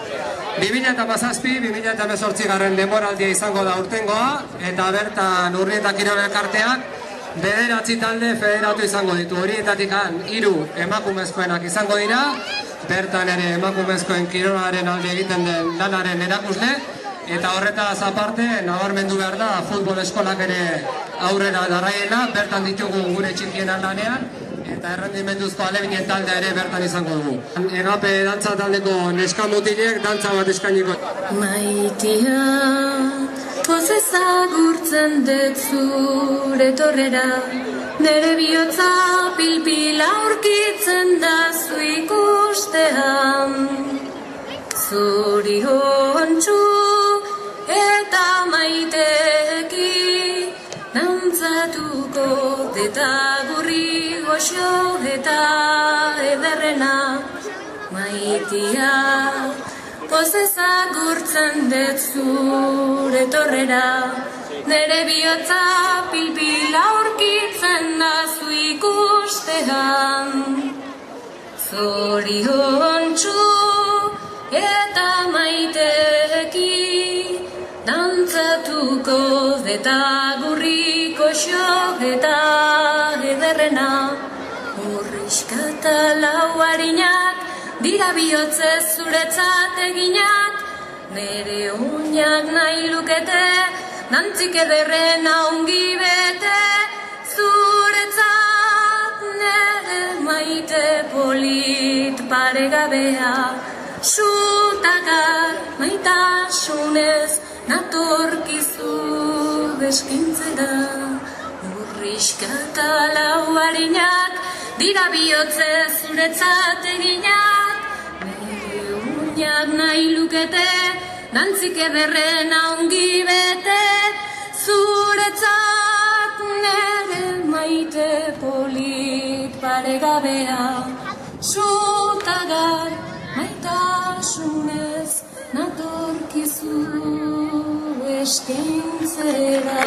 2017-2018 garren denboraldia izango da urtengoa, eta bertan Urnieta Kirol Elkarteak 9 talde federatu izango ditu. Horietatik 3 emakumezkoenak izango dira, bertan ere emakumezkoen kirolaren alde egiten den lanaren erakusle, eta horretaz aparte, nabarmendu behar da, futbol eskolak ere aurrera darraiela, bertan ditugu gure txikien lanean, eta errendimenduzko alebinen taldea ere bertan izango dugu. Egape dantza taldeko neskamutilek dantza bat eskainiko. Maitia, poz ezagurtzen dut zure torrera, nere bihotza pilpila aurkitzen da zu ikustean. Zoriontsu eta maiteki dantzatuko deta gurri goxo eta ederrena. Maitia, poz ezagurtzen dut zure torrera, nere bihotza pilpila aurkitzen da zu ikustean. Zoriontsu eta maiteki dantzatuko deta gurriko xo eta ederrena. Murrizkata lau harinak dira bihotzez zuretzat eginak, nere uñak nahi lukete dantzik ederrena ongi bete. Zuretzat nere maite polit paregabea, sutakar maitasunez natorkizu eskintzera. Murrizkata lau harinak dira bihotzez zuretzat eginak, nire uñak nahi lukete dantzik ederrena ongi bete. Zuretzat nere maite polit paregabea, sutagar maitasunez natorkizu eskintzera.